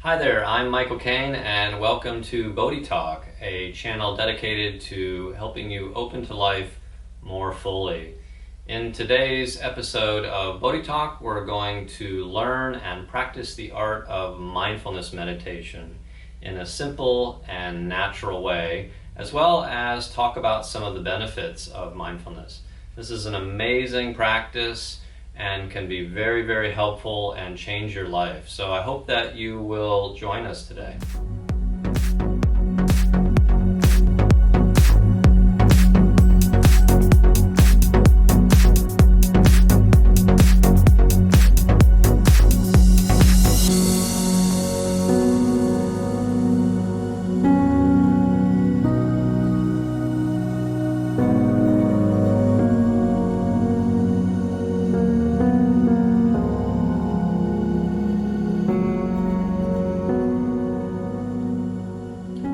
Hi there, I'm Michael Kane and welcome to Bodhi Talk, a channel dedicated to helping you open to life more fully. In today's episode of Bodhi Talk, we're going to learn and practice the art of mindfulness meditation in a simple and natural way, as well as talk about some of the benefits of mindfulness. This is an amazing practice and can be very, very helpful and change your life. So I hope that you will join us today.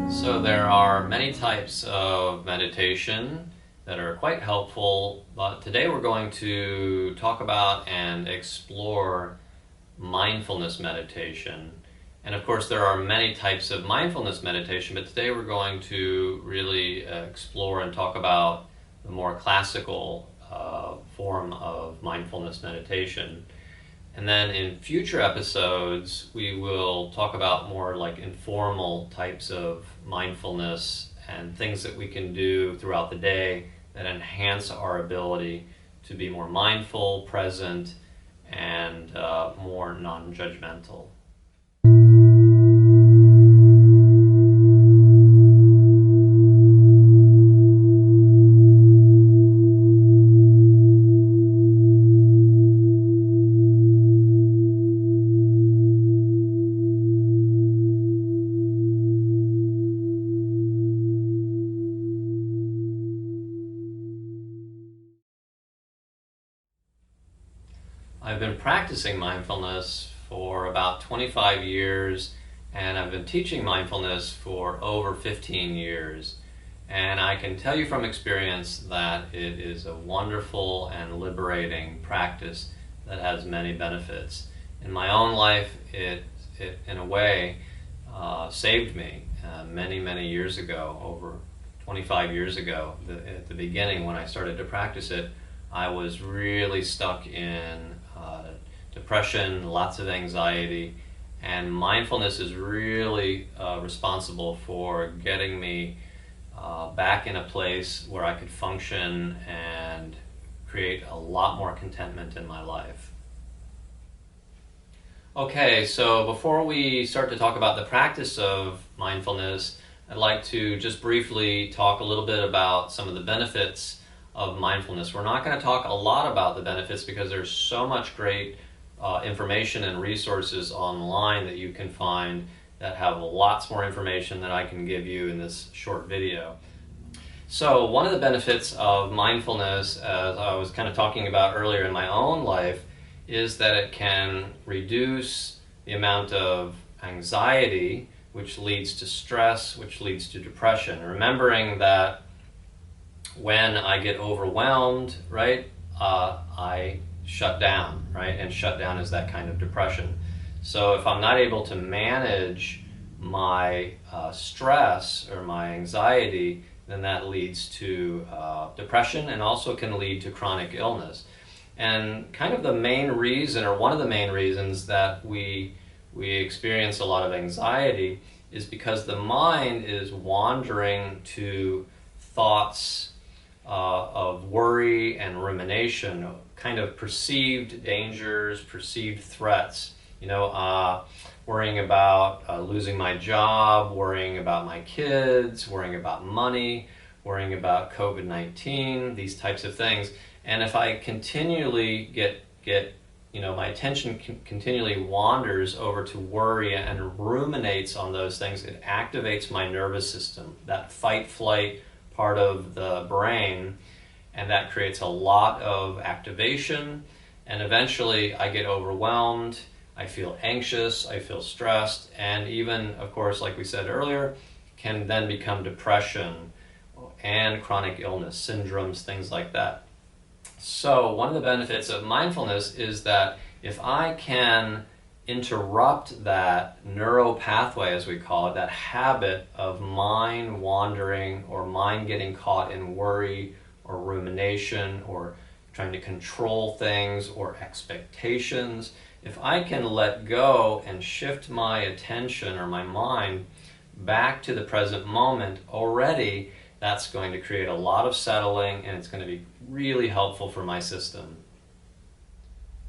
So there are many types of meditation that are quite helpful, but today we're going to talk about and explore mindfulness meditation. And of course there are many types of mindfulness meditation, but today we're going to really explore and talk about the more classical form of mindfulness meditation. And then in future episodes, we will talk about more like informal types of mindfulness and things that we can do throughout the day that enhance our ability to be more mindful, present, and more non-judgmental. I've been practicing mindfulness for about 25 years, and I've been teaching mindfulness for over 15 years. And I can tell you from experience that it is a wonderful and liberating practice that has many benefits. In my own life, it in a way, saved me many years ago, over 25 years ago. At the beginning, when I started to practice it, I was really stuck in depression, lots of anxiety, and mindfulness is really responsible for getting me back in a place where I could function and create a lot more contentment in my life. Okay, so before we start to talk about the practice of mindfulness, I'd like to just briefly talk a little bit about some of the benefits of mindfulness. We're not going to talk a lot about the benefits because there's so much great information and resources online that you can find that have lots more information than I can give you in this short video. So one of the benefits of mindfulness, as I was kind of talking about earlier in my own life, is that it can reduce the amount of anxiety, which leads to stress, which leads to depression. Remembering that when I get overwhelmed, right, I shut down, right? And shut down is that kind of depression. So if I'm not able to manage my stress or my anxiety, then that leads to depression and also can lead to chronic illness. And kind of the main reason, or one of the main reasons that we experience a lot of anxiety is because the mind is wandering to thoughts of worry and rumination, kind of perceived dangers, perceived threats. Worrying about losing my job, worrying about my kids, worrying about money, worrying about COVID-19, these types of things. And if I continually get my attention continually wanders over to worry and ruminates on those things, it activates my nervous system, that fight-flight part of the brain, and that creates a lot of activation, and eventually I get overwhelmed, I feel anxious, I feel stressed, and even, of course, like we said earlier, can then become depression and chronic illness, syndromes, things like that. So one of the benefits of mindfulness is that if I can interrupt that neural pathway, as we call it, that habit of mind wandering or mind getting caught in worry or rumination or trying to control things or expectations. If I can let go and shift my attention or my mind back to the present moment, already that's going to create a lot of settling, and it's going to be really helpful for my system.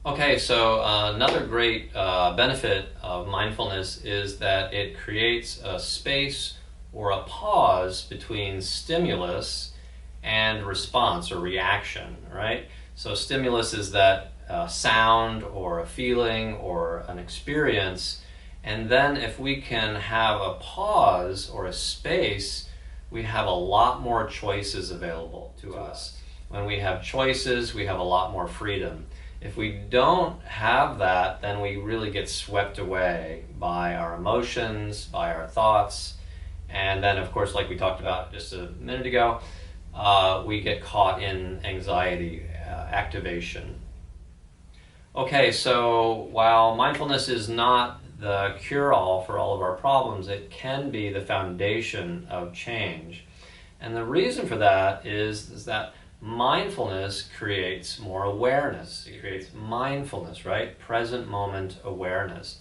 Okay, so another great benefit of mindfulness is that it creates a space or a pause between stimulus and response or reaction, right? So stimulus is that sound or a feeling or an experience, and then if we can have a pause or a space, we have a lot more choices available to us. When we have choices, we have a lot more freedom. If we don't have that, then we really get swept away by our emotions, by our thoughts, and then, of course, like we talked about just a minute ago, we get caught in anxiety activation. Okay, so while mindfulness is not the cure-all for all of our problems, it can be the foundation of change. And the reason for that is that mindfulness creates more awareness. It creates mindfulness, right? Present moment awareness.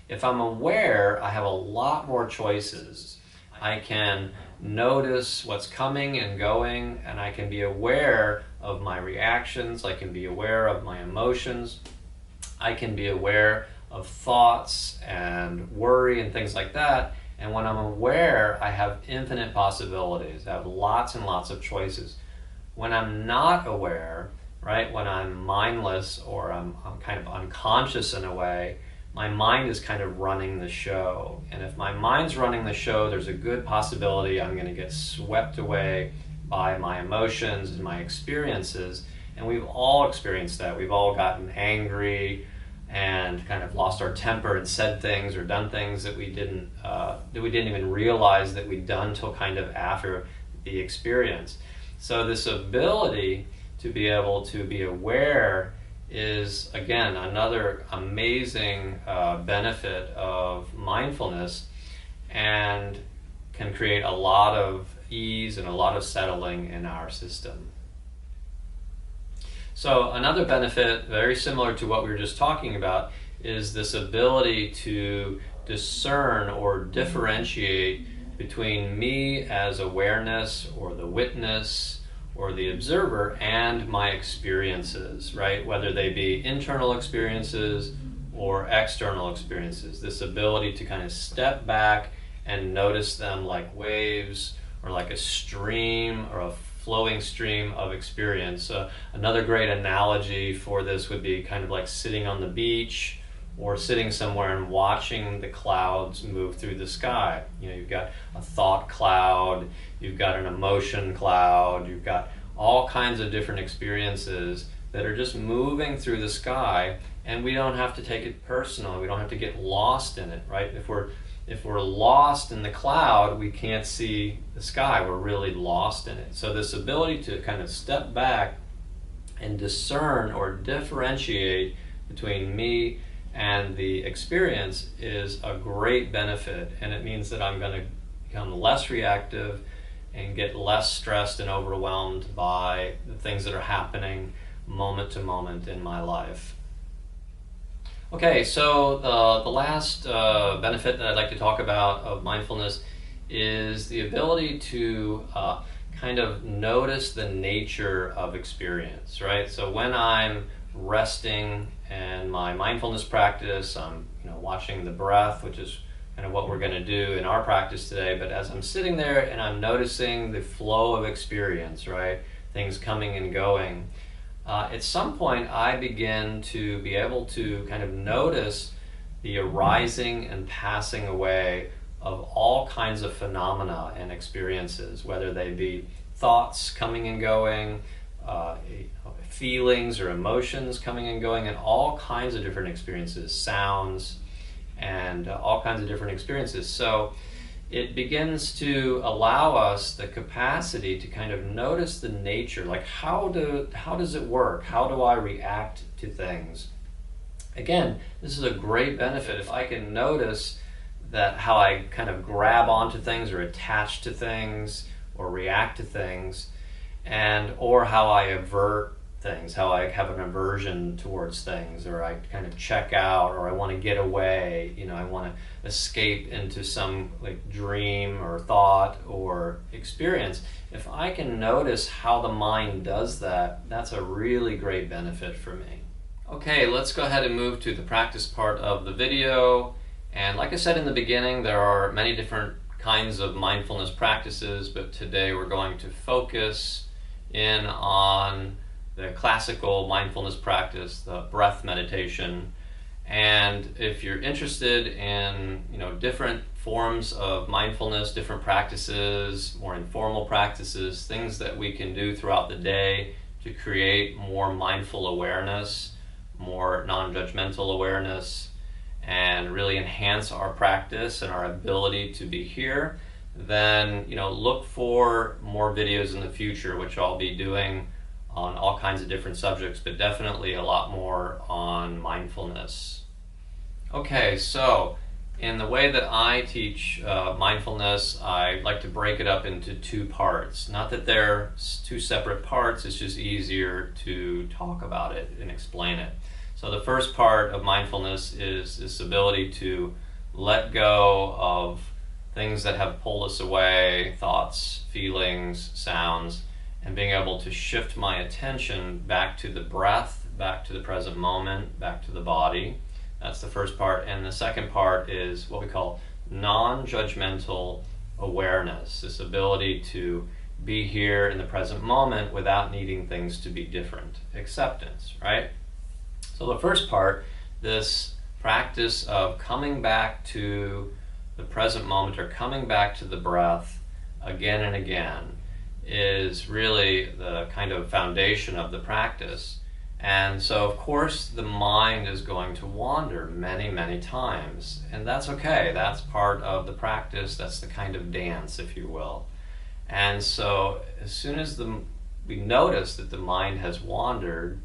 If I'm aware, I have a lot more choices. I can notice what's coming and going, and I can be aware of my reactions. I can be aware of my emotions. I can be aware of thoughts and worry and things like that. And when I'm aware, I have infinite possibilities. I have lots and lots of choices. When I'm not aware, right, when I'm mindless or I'm kind of unconscious in a way, my mind is kind of running the show. And if my mind's running the show, there's a good possibility I'm going to get swept away by my emotions and my experiences. And we've all experienced that. We've all gotten angry and kind of lost our temper and said things or done things that we didn't even realize that we'd done till kind of after the experience. So this ability to be able to be aware is, again, another amazing benefit of mindfulness, and can create a lot of ease and a lot of settling in our system. So another benefit, very similar to what we were just talking about, is this ability to discern or differentiate between me as awareness or the witness or the observer and my experiences, right? Whether they be internal experiences or external experiences. This ability to kind of step back and notice them like waves or like a stream or a flowing stream of experience. Another great analogy for this would be kind of like sitting on the beach or sitting somewhere and watching the clouds move through the sky. You know, you've got a thought cloud, you've got an emotion cloud, you've got all kinds of different experiences that are just moving through the sky, and we don't have to take it personal. We don't have to get lost in it, right? If we're lost in the cloud, we can't see the sky. We're really lost in it. So this ability to kind of step back and discern or differentiate between me and the experience is a great benefit, and it means that I'm going to become less reactive and get less stressed and overwhelmed by the things that are happening moment to moment in my life. Okay, so the last benefit that I'd like to talk about of mindfulness is the ability to kind of notice the nature of experience, right? So when I'm resting in my mindfulness practice, I'm watching the breath, which is kind of what we're going to do in our practice today. But as I'm sitting there and I'm noticing the flow of experience, right? Things coming and going. At some point, I begin to be able to kind of notice the arising and passing away of all kinds of phenomena and experiences, whether they be thoughts coming and going, feelings or emotions coming and going, and all kinds of different experiences, sounds, and all kinds of different experiences. So it begins to allow us the capacity to kind of notice the nature, like how does it work? How do I react to things? Again, this is a great benefit. If I can notice that how I kind of grab onto things or attach to things or react to things, and or how I avert things, how I have an aversion towards things, or I kind of check out, or I want to get away, I want to escape into some like dream or thought or experience. If I can notice how the mind does that, that's a really great benefit for me. Okay, let's go ahead and move to the practice part of the video. And like I said in the beginning, there are many different kinds of mindfulness practices, but today we're going to focus in on the classical mindfulness practice, the breath meditation. And if you're interested in different forms of mindfulness, different practices, more informal practices, things that we can do throughout the day to create more mindful awareness, more non-judgmental awareness, and really enhance our practice and our ability to be here, then look for more videos in the future, which I'll be doing on all kinds of different subjects, but definitely a lot more on mindfulness. Okay, so in the way that I teach mindfulness, I like to break it up into two parts. Not that they're two separate parts, it's just easier to talk about it and explain it. So the first part of mindfulness is this ability to let go of things that have pulled us away, thoughts, feelings, sounds, and being able to shift my attention back to the breath, back to the present moment, back to the body. That's the first part. And the second part is what we call non-judgmental awareness, this ability to be here in the present moment without needing things to be different. Acceptance, right? So the first part, this practice of coming back to the present moment or coming back to the breath again and again, is really the kind of foundation of the practice. And so of course the mind is going to wander many, many times, and that's okay. That's part of the practice. That's the kind of dance, if you will. And so as soon as we notice that the mind has wandered,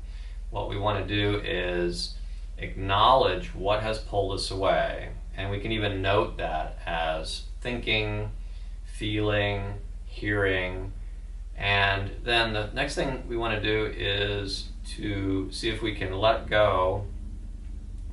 what we want to do is acknowledge what has pulled us away. And we can even note that as thinking, feeling, hearing. And then the next thing we want to do is to see if we can let go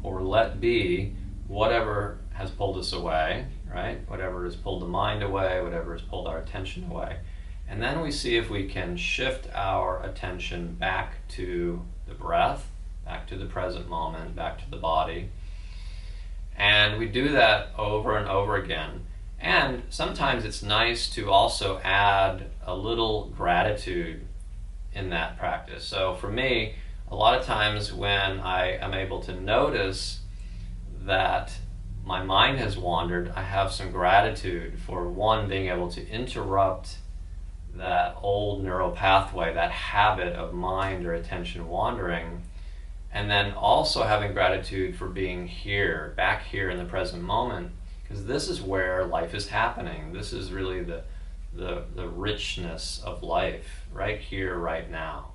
or let be whatever has pulled us away, right? Whatever has pulled the mind away, whatever has pulled our attention away. And then we see if we can shift our attention back to the breath, back to the present moment, back to the body. And we do that over and over again. And sometimes it's nice to also add a little gratitude in that practice. So for me, a lot of times when I am able to notice that my mind has wandered, I have some gratitude for, one, being able to interrupt that old neural pathway, that habit of mind or attention wandering, and then also having gratitude for being here, back here in the present moment, because this is where life is happening. This is really the richness of life, right here, right now.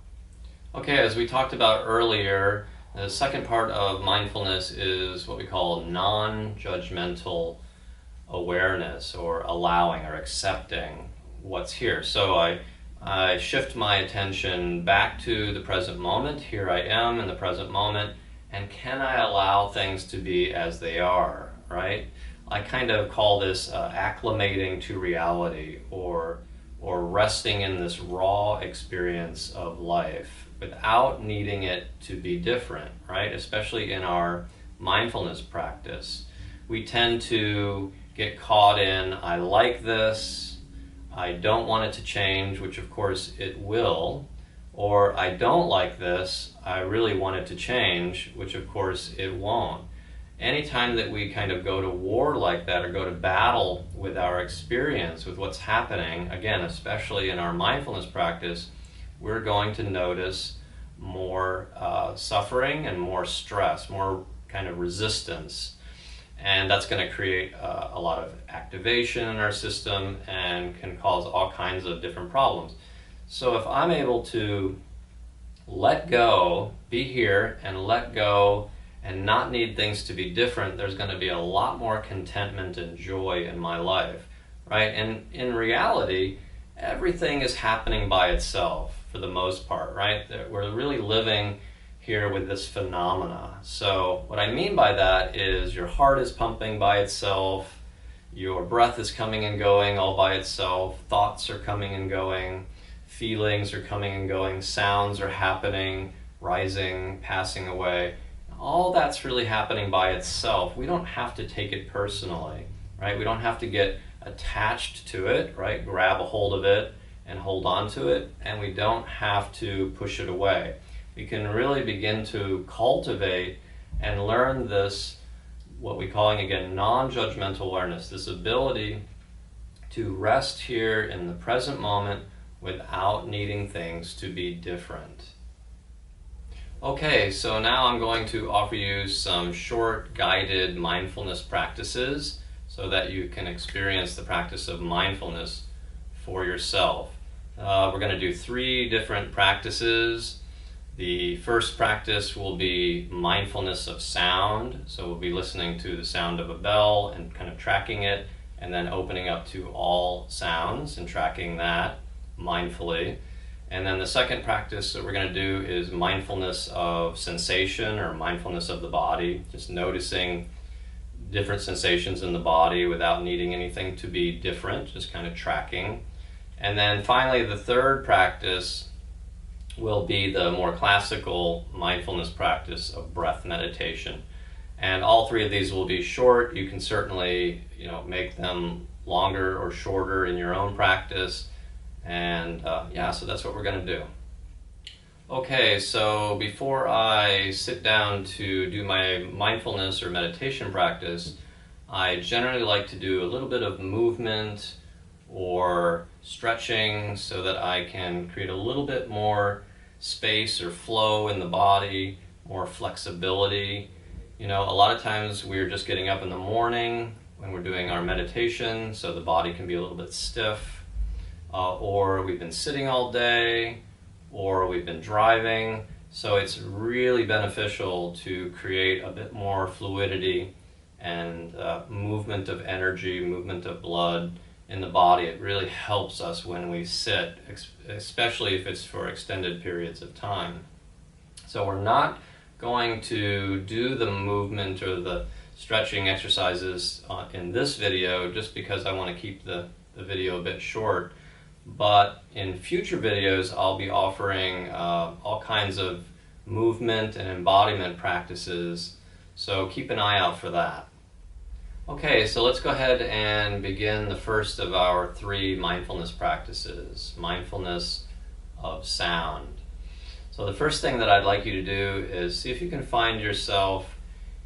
Okay, as we talked about earlier, the second part of mindfulness is what we call non-judgmental awareness, or allowing or accepting what's here. So I shift my attention back to the present moment. Here I am in the present moment, and can I allow things to be as they are, right? I kind of call this acclimating to reality, or resting in this raw experience of life without needing it to be different, right? Especially in our mindfulness practice. We tend to get caught in, I like this, I don't want it to change, which of course it will, or I don't like this, I really want it to change, which of course it won't. Anytime that we kind of go to war like that, or go to battle with our experience, with what's happening, again, especially in our mindfulness practice, we're going to notice more suffering and more stress, more kind of resistance. And that's going to create a lot of activation in our system and can cause all kinds of different problems. So if I'm able to let go, be here and let go and not need things to be different, there's going to be a lot more contentment and joy in my life, right? And in reality, everything is happening by itself for the most part, right? We're really living here with this phenomena. So what I mean by that is your heart is pumping by itself, your breath is coming and going all by itself, thoughts are coming and going, feelings are coming and going, sounds are happening, rising, passing away. All that's really happening by itself. We don't have to take it personally, right? We don't have to get attached to it, right? Grab a hold of it and hold on to it, and we don't have to push it away. We can really begin to cultivate and learn this, what we're calling again non-judgmental awareness, this ability to rest here in the present moment without needing things to be different. Okay, so now I'm going to offer you some short guided mindfulness practices so that you can experience the practice of mindfulness for yourself. We're going to do 3 different practices. The first practice will be mindfulness of sound. So we'll be listening to the sound of a bell and kind of tracking it, and then opening up to all sounds and tracking that mindfully. And then the second practice that we're going to do is mindfulness of sensation, or mindfulness of the body, just noticing different sensations in the body without needing anything to be different, just kind of tracking. And then finally, the third practice will be the more classical mindfulness practice of breath meditation. And all 3 of these will be short. You can certainly, make them longer or shorter in your own practice. And so that's what we're going to do. Okay, so before I sit down to do my mindfulness or meditation practice, I generally like to do a little bit of movement or stretching so that I can create a little bit more space or flow in the body, more flexibility. A lot of times we're just getting up in the morning when we're doing our meditation, so the body can be a little bit stiff, or we've been sitting all day, or we've been driving. So it's really beneficial to create a bit more fluidity and movement of energy, movement of blood in the body. It really helps us when we sit, especially if it's for extended periods of time. So we're not going to do the movement or the stretching exercises in this video, just because I want to keep the video a bit short. But in future videos, I'll be offering all kinds of movement and embodiment practices, so keep an eye out for that. Okay, so let's go ahead and begin the first of our 3 mindfulness practices, mindfulness of sound. So the first thing that I'd like you to do is see if you can find yourself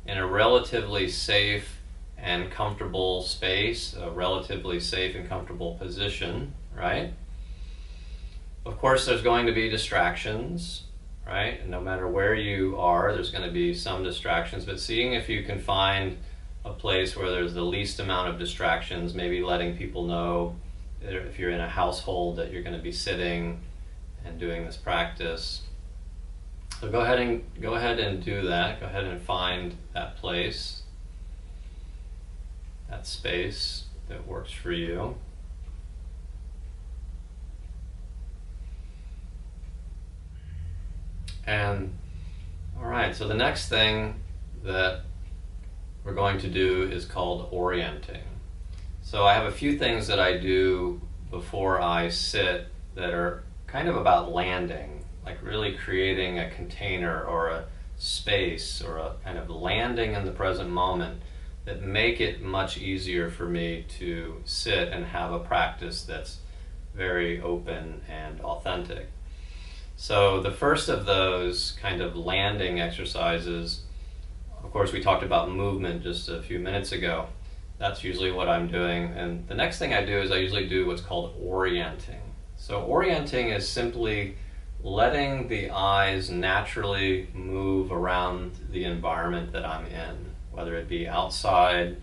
in a relatively safe and comfortable space, a relatively safe and comfortable position, right? Of course, there's going to be distractions, right? And no matter where you are, there's going to be some distractions, but seeing if you can find a place where there's the least amount of distractions, maybe letting people know that if you're in a household that you're going to be sitting and doing this practice. So go ahead and do that. Go ahead and find that place, that space that works for you. And all right, so the next thing that we're going to do is called orienting. So I have a few things that I do before I sit that are kind of about landing, like really creating a container or a space or a kind of landing in the present moment that make it much easier for me to sit and have a practice that's very open and authentic. So the first of those kind of landing exercises, of course we talked about movement just a few minutes ago. That's usually what I'm doing. And the next thing I do is I usually do what's called orienting. So orienting is simply letting the eyes naturally move around the environment that I'm in, whether it be outside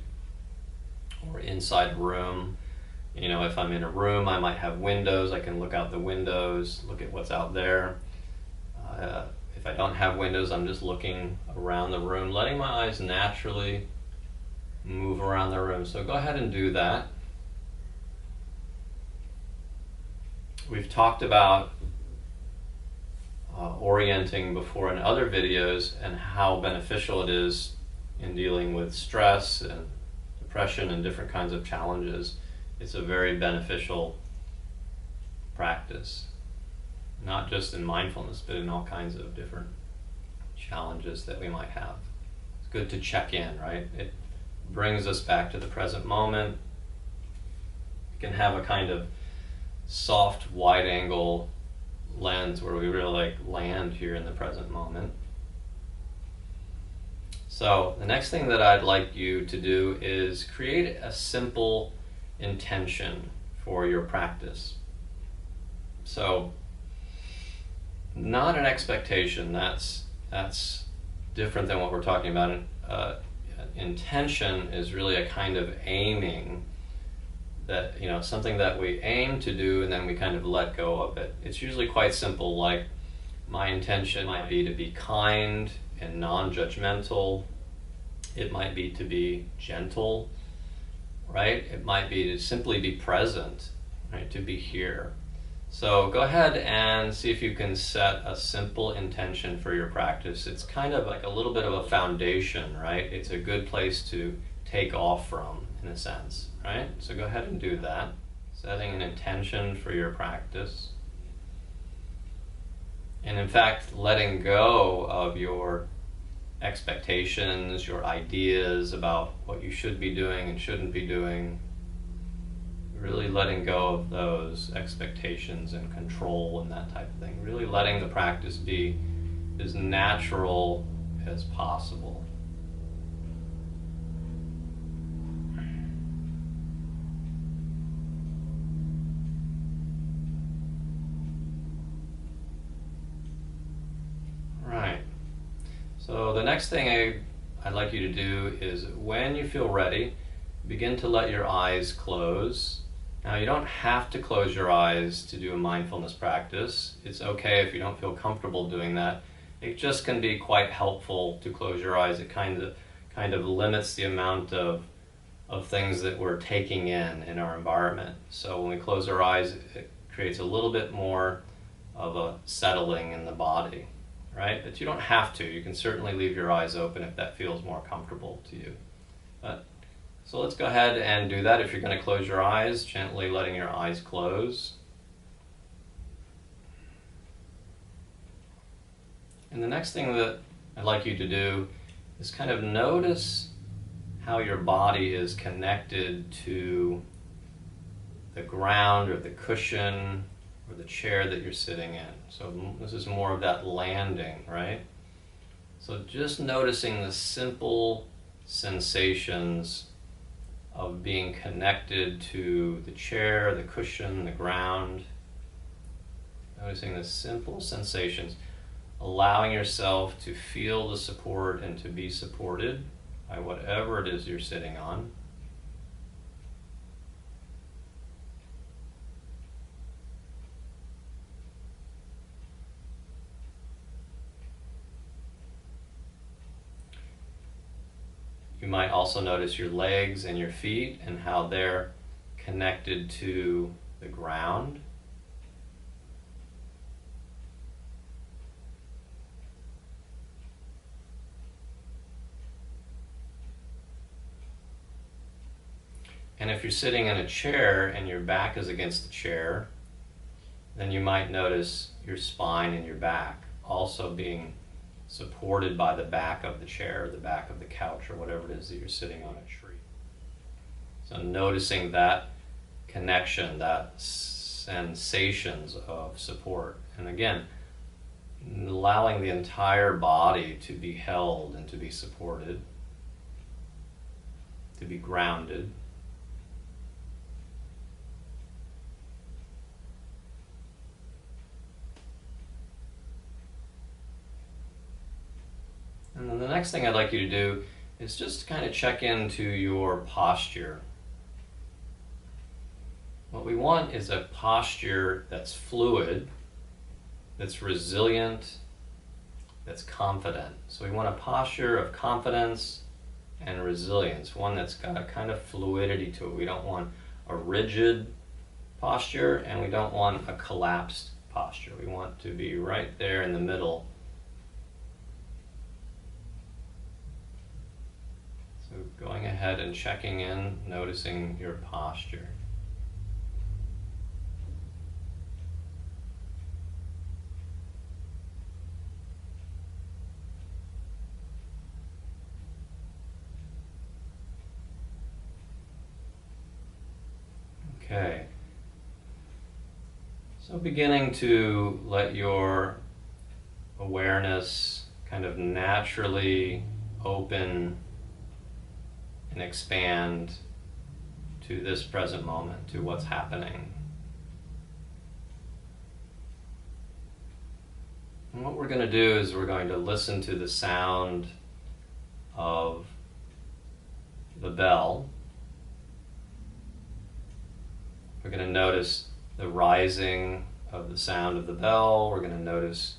or inside a room. If I'm in a room, I might have windows. I can look out the windows, look at what's out there. If I don't have windows, I'm just looking around the room, letting my eyes naturally move around the room. So go ahead and do that. We've talked about orienting before in other videos and how beneficial it is in dealing with stress and depression and different kinds of challenges. It's a very beneficial practice, not just in mindfulness, but in all kinds of different challenges that we might have. It's good to check in, right? It brings us back to the present moment. You can have a kind of soft, wide-angle lens where we really land here in the present moment. So the next thing that I'd like you to do is create a simple intention for your practice. So not an expectation, that's different than what we're talking about. Intention is really a kind of aiming, that, something that we aim to do and then we kind of let go of it. It's usually quite simple, like my intention might be to be kind and non-judgmental. It might be to be gentle, right? It might be to simply be present, right? To be here. So go ahead and see if you can set a simple intention for your practice. It's kind of like a little bit of a foundation, right? It's a good place to take off from, in a sense, right? So go ahead and do that. Setting an intention for your practice. And in fact, letting go of your expectations, your ideas about what you should be doing and shouldn't be doing. Really letting go of those expectations and control and that type of thing. Really letting the practice be as natural as possible. Right. So the next thing I'd like you to do is, when you feel ready, begin to let your eyes close. Now, you don't have to close your eyes to do a mindfulness practice. It's okay if you don't feel comfortable doing that. It just can be quite helpful to close your eyes. It kind of limits the amount of things that we're taking in our environment. So when we close our eyes, it creates a little bit more of a settling in the body, right? But you don't have to. You can certainly leave your eyes open if that feels more comfortable to you. So let's go ahead and do that. If you're going to close your eyes, gently letting your eyes close. And the next thing that I'd like you to do is kind of notice how your body is connected to the ground or the cushion or the chair that you're sitting in. So this is more of that landing, right? So just noticing the simple sensations of being connected to the chair, the cushion, the ground. Noticing the simple sensations, allowing yourself to feel the support and to be supported by whatever it is you're sitting on. You might also notice your legs and your feet and how they're connected to the ground. And if you're sitting in a chair and your back is against the chair, then you might notice your spine and your back also being supported by the back of the chair, the back of the couch, or whatever it is that you're sitting on a tree. So noticing that connection, that sensations of support. And again, allowing the entire body to be held and to be supported, to be grounded. And then the next thing I'd like you to do is just kind of check into your posture. What we want is a posture that's fluid, that's resilient, that's confident. So we want a posture of confidence and resilience, one that's got a kind of fluidity to it. We don't want a rigid posture, and we don't want a collapsed posture. We want to be right there in the middle. So going ahead and checking in, noticing your posture. Okay. So beginning to let your awareness kind of naturally open and expand to this present moment, to what's happening. And what we're going to do is we're going to listen to the sound of the bell. We're going to notice the rising of the sound of the bell. We're going to notice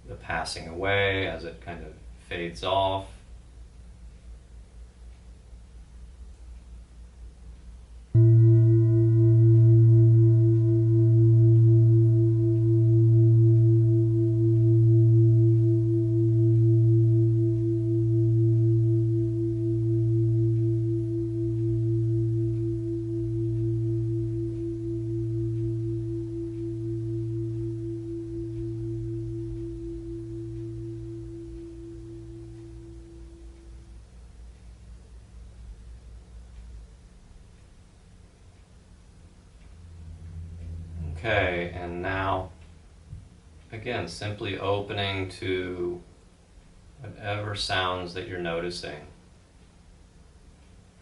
the passing away as it kind of fades off. Okay, and now, again, simply opening to whatever sounds that you're noticing.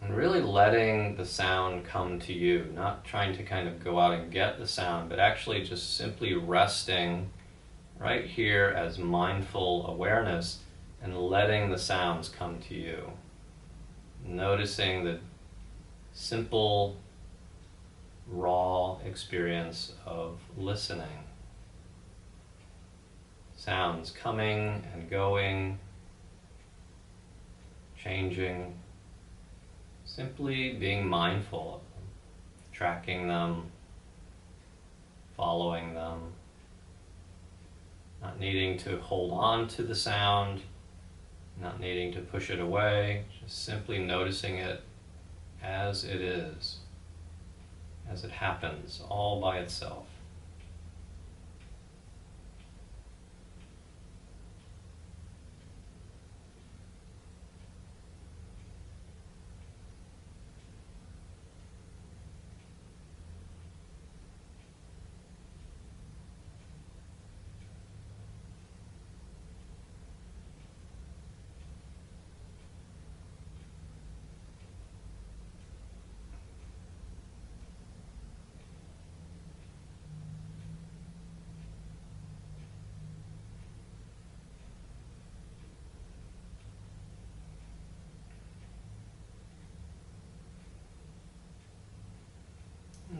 And really letting the sound come to you, not trying to kind of go out and get the sound, but actually just simply resting right here as mindful awareness and letting the sounds come to you. Noticing the simple, raw experience of listening. Sounds coming and going, changing. Simply being mindful of them, tracking them, following them, not needing to hold on to the sound, not needing to push it away, just simply noticing it as it is, as it happens, all by itself.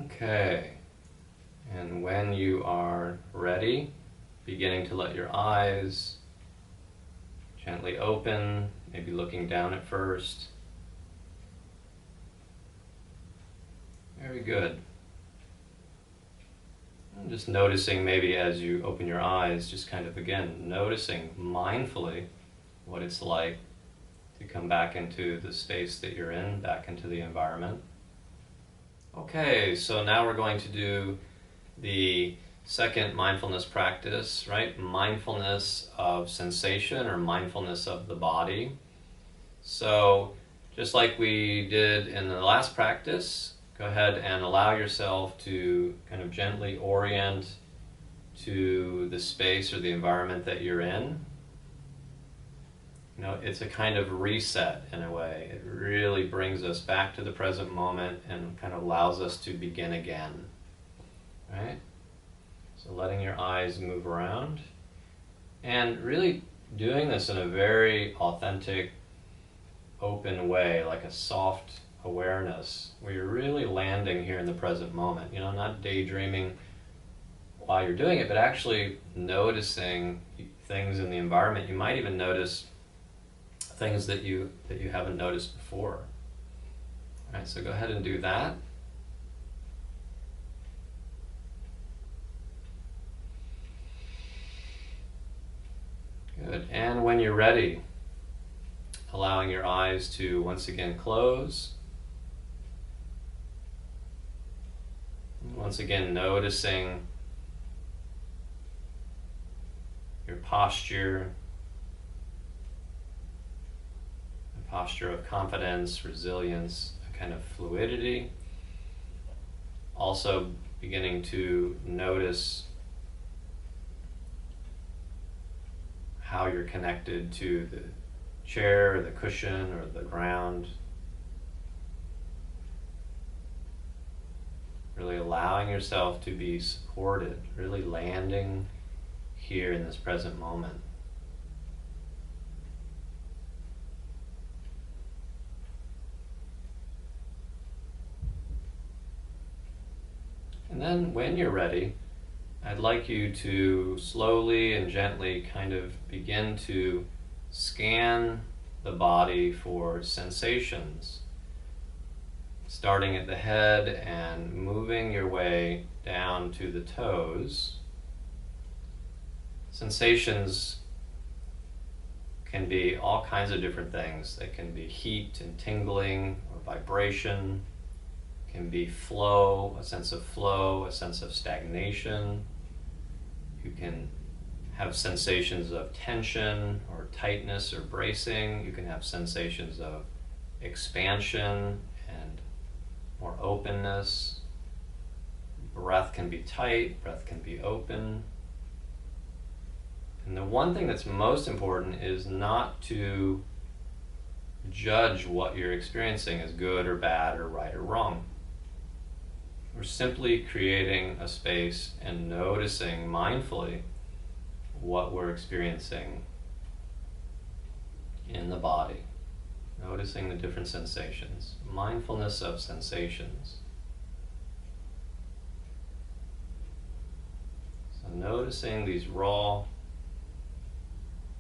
Okay, and when you are ready, beginning to let your eyes gently open, maybe looking down at first. Very good. And just noticing maybe as you open your eyes, just kind of again, noticing mindfully what it's like to come back into the space that you're in, back into the environment. Okay, so now we're going to do the second mindfulness practice, right? Mindfulness of sensation or mindfulness of the body. So just like we did in the last practice, go ahead and allow yourself to kind of gently orient to the space or the environment that you're in. You know, it's a kind of reset in a way. It really brings us back to the present moment and kind of allows us to begin again, right? So letting your eyes move around and really doing this in a very authentic, open way, like a soft awareness where you're really landing here in the present moment, you know, not daydreaming while you're doing it, but actually noticing things in the environment. You might even notice things that you haven't noticed before. All right, so go ahead and do that. Good. And when you're ready, allowing your eyes to once again close. Once again, noticing your posture, a posture of confidence, resilience, a kind of fluidity. Also beginning to notice how you're connected to the chair, or the cushion, or the ground. Really allowing yourself to be supported, really landing here in this present moment. And then when you're ready, I'd like you to slowly and gently kind of begin to scan the body for sensations, starting at the head and moving your way down to the toes. Sensations can be all kinds of different things. They can be heat and tingling or vibration, can be flow, a sense of flow, a sense of stagnation. You can have sensations of tension or tightness or bracing. You can have sensations of expansion and more openness. Breath can be tight, breath can be open. And the one thing that's most important is not to judge what you're experiencing as good or bad or right or wrong. We're simply creating a space and noticing mindfully what we're experiencing in the body. Noticing the different sensations. Mindfulness of sensations. So noticing these raw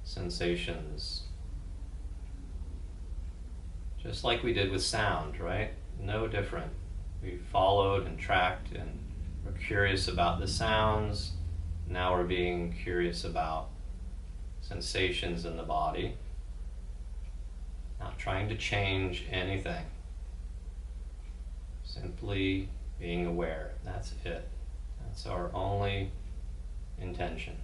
sensations. Just like we did with sound, right? No different. We followed and tracked and were curious about the sounds. Now we're being curious about sensations in the body. Not trying to change anything. Simply being aware. That's it. That's our only intention.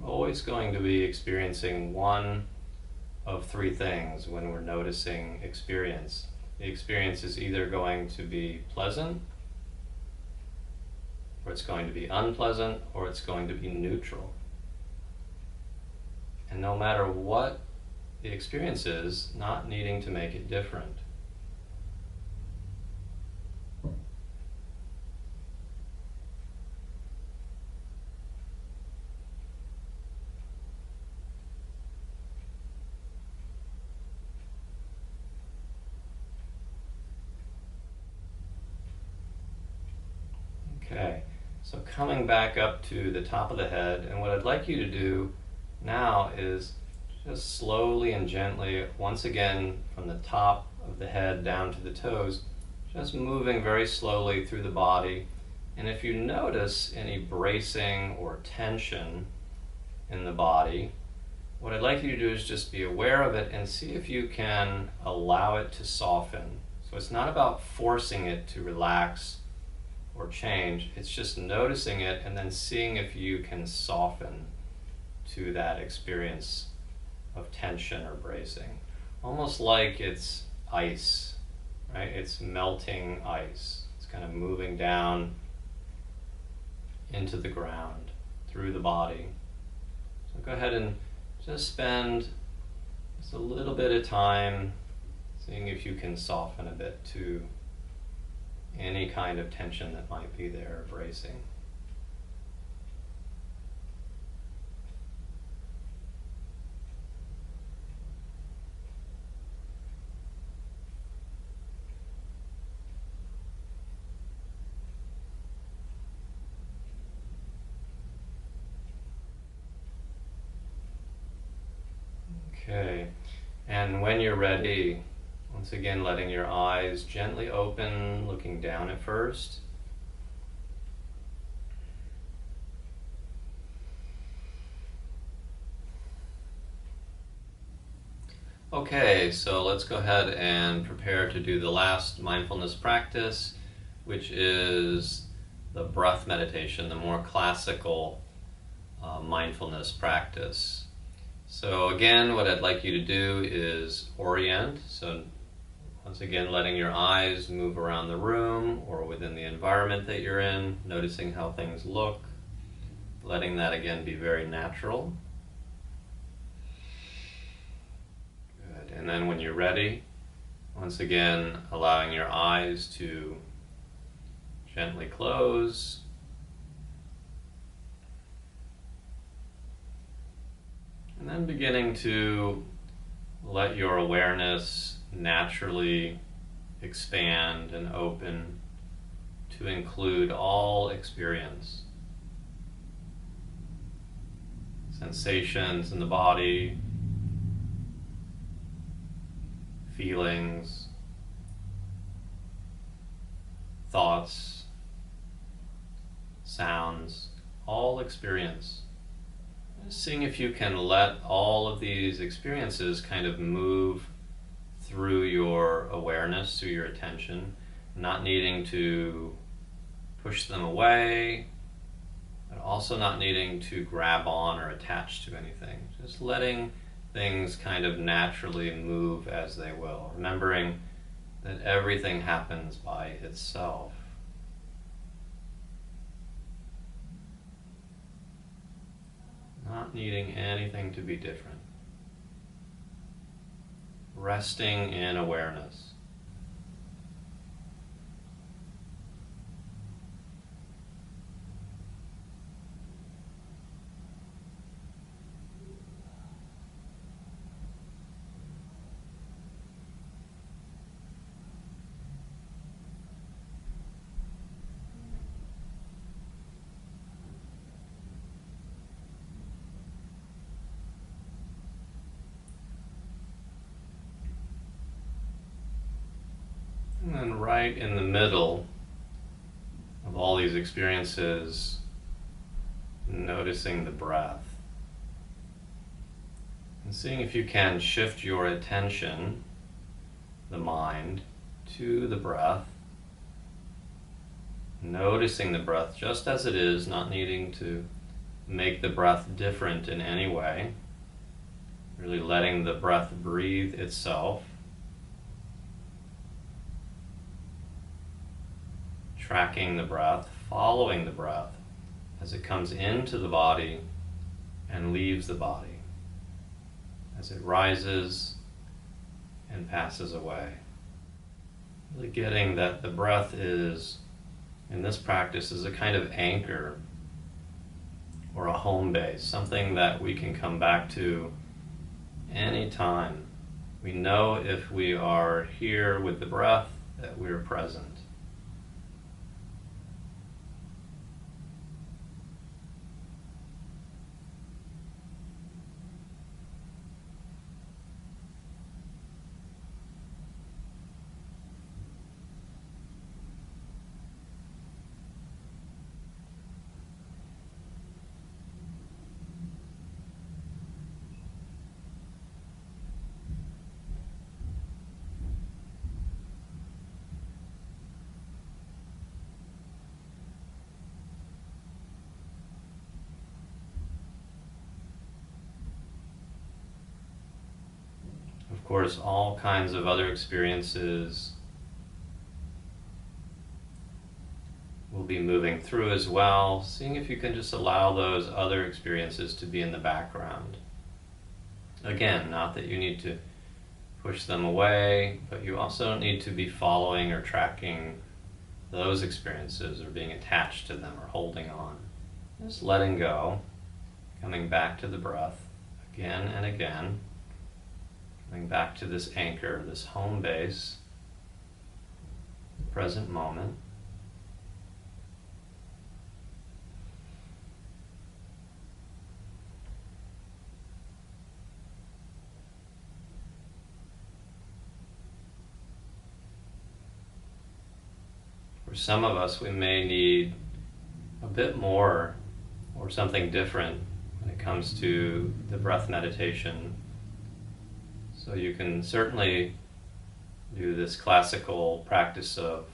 Always going to be experiencing one of three things when we're noticing experience. The experience is either going to be pleasant, or it's going to be unpleasant, or it's going to be neutral. And no matter what the experience is, not needing to make it different. Okay, so coming back up to the top of the head, and what I'd like you to do now is just slowly and gently, once again from the top of the head down to the toes, just moving very slowly through the body. And if you notice any bracing or tension in the body, what I'd like you to do is just be aware of it and see if you can allow it to soften. So it's not about forcing it to relax or change, it's just noticing it and then seeing if you can soften to that experience of tension or bracing. Almost like it's ice, right? It's melting ice. It's kind of moving down into the ground, through the body. So go ahead and just spend just a little bit of time seeing if you can soften a bit to any kind of tension that might be there, bracing. Okay, and when you're ready, once again letting your eyes gently open, looking down at first. Okay, so let's go ahead and prepare to do the last mindfulness practice, which is the breath meditation, the more classical mindfulness practice. So again, what I'd like you to do is orient. So once again, letting your eyes move around the room or within the environment that you're in, noticing how things look, letting that again be very natural. Good. And then when you're ready, once again, allowing your eyes to gently close. And then beginning to let your awareness naturally expand and open to include all experience. Sensations in the body, feelings, thoughts, sounds, all experience. Seeing if you can let all of these experiences kind of move through your awareness, through your attention, not needing to push them away, but also not needing to grab on or attach to anything. Just letting things kind of naturally move as they will, remembering that everything happens by itself. Not needing anything to be different. Resting in awareness. And then right in the middle of all these experiences, noticing the breath. And seeing if you can shift your attention, the mind, to the breath. Noticing the breath just as it is, not needing to make the breath different in any way. Really letting the breath breathe itself. Tracking the breath, following the breath as it comes into the body and leaves the body, as it rises and passes away. Really getting that the breath is, in this practice, is a kind of anchor or a home base, something that we can come back to anytime. We know if we are here with the breath that we're present. Of course, all kinds of other experiences will be moving through as well, seeing if you can just allow those other experiences to be in the background. Again, not that you need to push them away, but you also don't need to be following or tracking those experiences or being attached to them or holding on. Just letting go, coming back to the breath again and again, coming back to this anchor, this home base, present moment. For some of us, we may need a bit more or something different when it comes to the breath meditation. So you can certainly do this classical practice of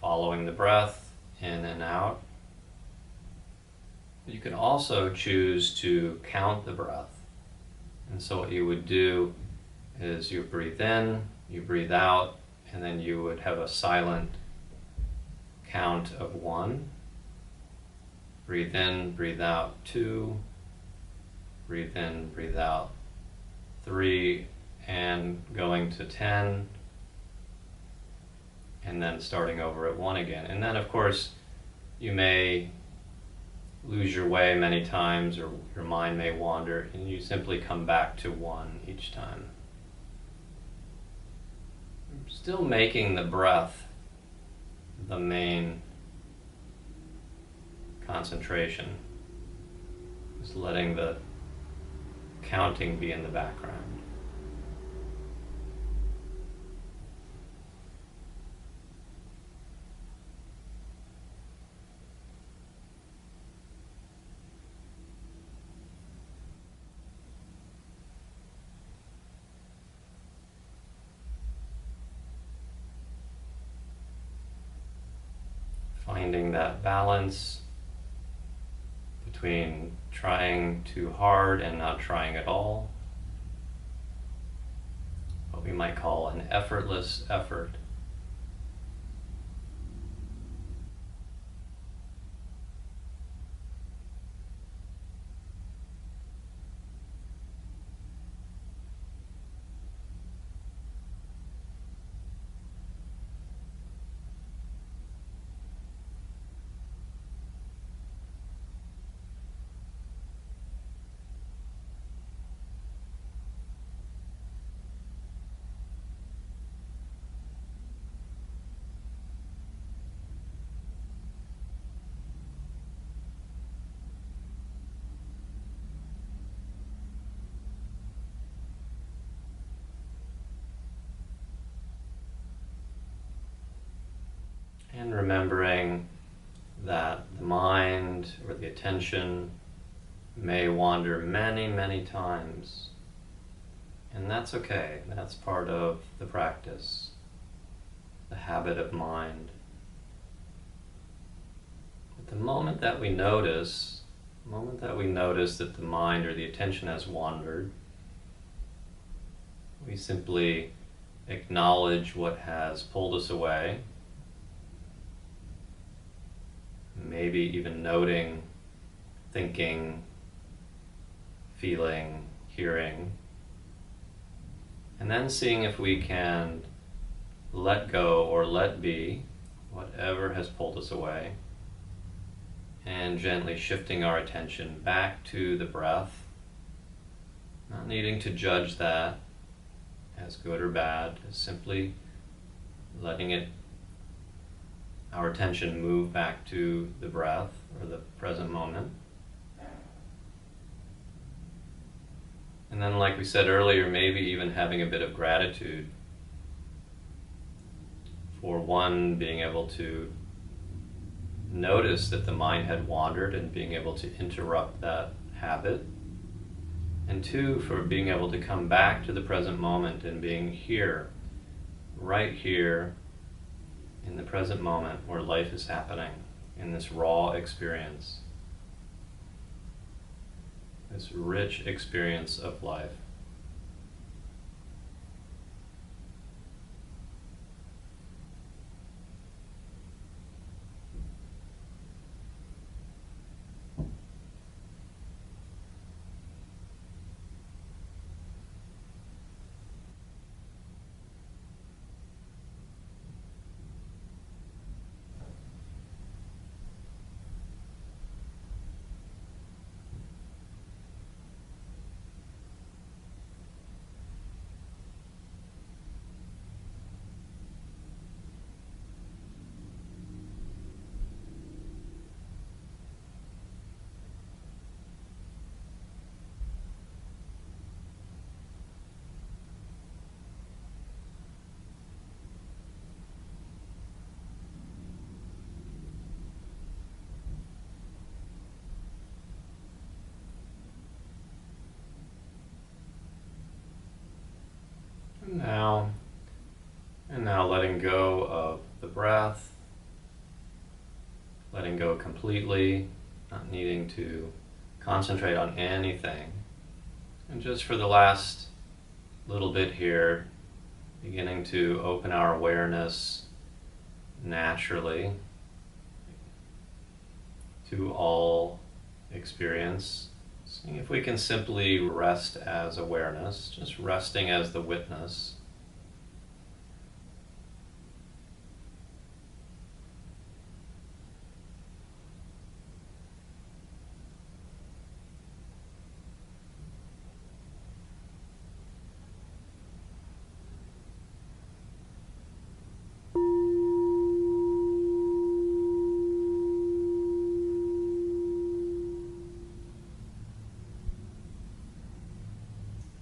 following the breath in and out. You can also choose to count the breath. And so what you would do is you breathe in, you breathe out, and then you would have a silent count of 1. Breathe in, breathe out 2. Breathe in, breathe out 3, and going to 10, and then starting over at 1 again. And then of course you may lose your way many times, or your mind may wander, and you simply come back to 1 each time. Still making the breath the main concentration. Just letting the counting be in the background. Finding that balance between trying too hard and not trying at all. What we might call an effortless effort. And remembering that the mind or the attention may wander many, many times. And that's okay. That's part of the practice, the habit of mind. But the moment that we notice that the mind or the attention has wandered, we simply acknowledge what has pulled us away. Maybe even noting, thinking, feeling, hearing, and then seeing if we can let go or let be whatever has pulled us away, and gently shifting our attention back to the breath, not needing to judge that as good or bad, simply letting our attention move back to the breath or the present moment. And then, like we said earlier, maybe even having a bit of gratitude for one, being able to notice that the mind had wandered and being able to interrupt that habit, and 2, for being able to come back to the present moment and being here, right here, in the present moment where life is happening, in this raw experience, this rich experience of life. now letting go of the breath, letting go completely, not needing to concentrate on anything. And just for the last little bit here, beginning to open our awareness naturally to all experience. Seeing if we can simply rest as awareness, just resting as the witness.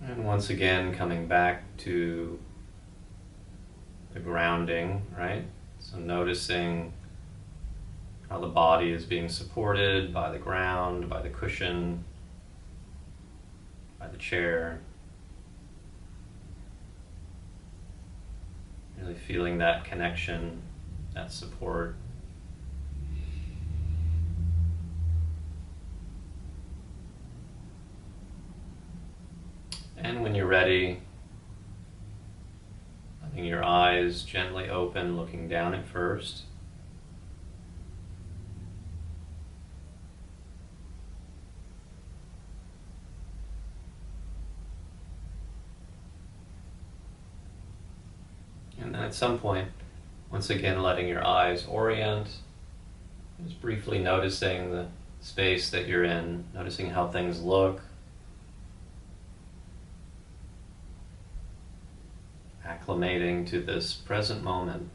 And once again, coming back to the grounding, right? So noticing how the body is being supported by the ground, by the cushion, by the chair. Really feeling that connection, that support. And when you're ready, letting your eyes gently open, looking down at first. And then at some point, once again letting your eyes orient, just briefly noticing the space that you're in, noticing how things look. Acclimating to this present moment,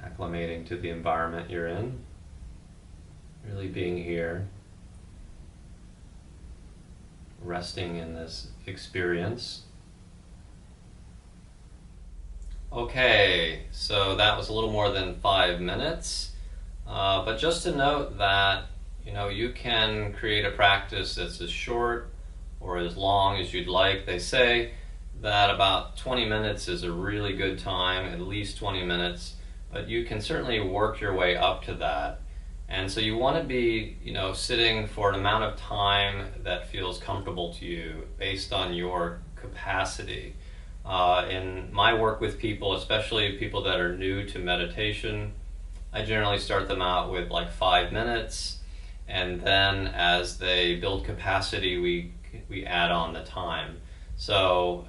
acclimating to the environment you're in, really being here, resting in this experience. Okay, so that was a little more than 5 minutes, but just to note that you can create a practice that's as short or as long as you'd like. They say that about 20 minutes is a really good time, at least 20 minutes, but you can certainly work your way up to that. And so you want to be, sitting for an amount of time that feels comfortable to you based on your capacity. In my work with people, especially people that are new to meditation, I generally start them out with like 5 minutes, and then as they build capacity, we add on the time. So,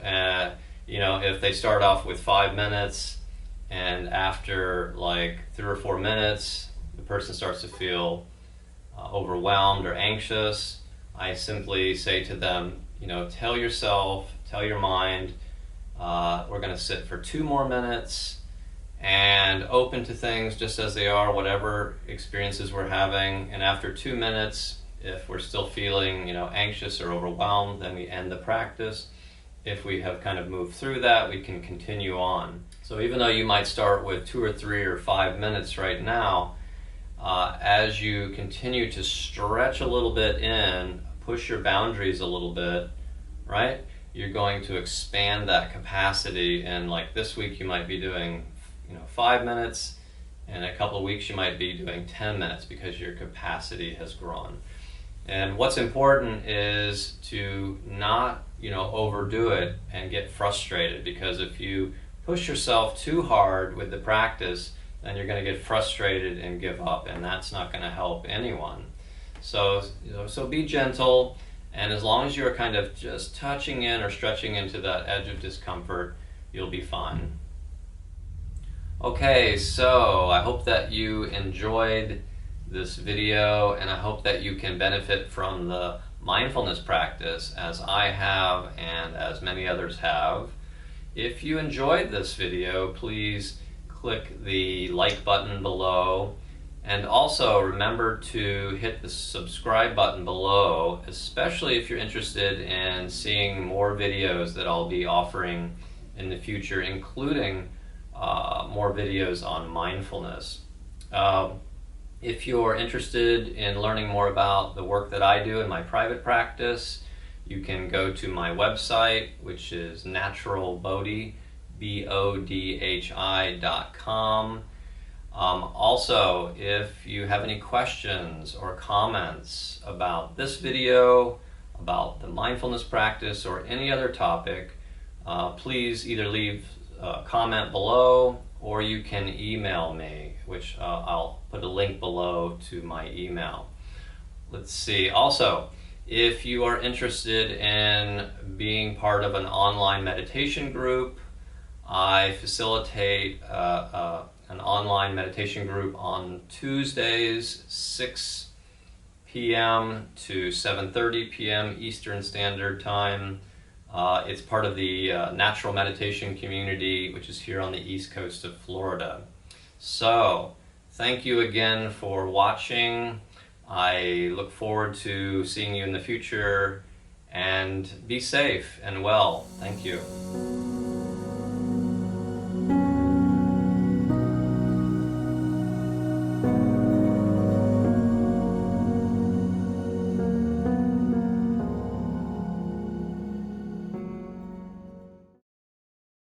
if they start off with 5 minutes and after like 3 or 4 minutes, the person starts to feel overwhelmed or anxious, I simply say to them, tell your mind, we're going to sit for 2 more minutes and open to things just as they are, whatever experiences we're having. And after 2 minutes, if we're still feeling, anxious or overwhelmed, then we end the practice. If we have kind of moved through that, we can continue on. So even though you might start with 2 or 3 or 5 minutes right now, as you continue to stretch a little bit in, push your boundaries a little bit, right? You're going to expand that capacity, and like this week you might be doing 5 minutes, and in a couple of weeks you might be doing 10 minutes because your capacity has grown. And what's important is to not overdo it and get frustrated, because if you push yourself too hard with the practice, then you're going to get frustrated and give up, and that's not going to help anyone. So be gentle, and as long as you're kind of just touching in or stretching into that edge of discomfort, you'll be fine. Okay, so I hope that you enjoyed this video, and I hope that you can benefit from the mindfulness practice as I have and as many others have. If you enjoyed this video, please click the like button below, and also remember to hit the subscribe button below, especially if you're interested in seeing more videos that I'll be offering in the future, including more videos on mindfulness. If you're interested in learning more about the work that I do in my private practice, you can go to my website, which is naturalbodhi, bodhi.com. Also, if you have any questions or comments about this video, about the mindfulness practice, or any other topic, please either leave a comment below or you can email me, which I'll put a link below to my email. Let's see. Also, if you are interested in being part of an online meditation group, I facilitate an online meditation group on Tuesdays, 6 p.m. to 7:30 p.m. Eastern Standard Time. It's part of the natural meditation community, which is here on the east coast of Florida. So, thank you again for watching. I look forward to seeing you in the future, and be safe and well. Thank you.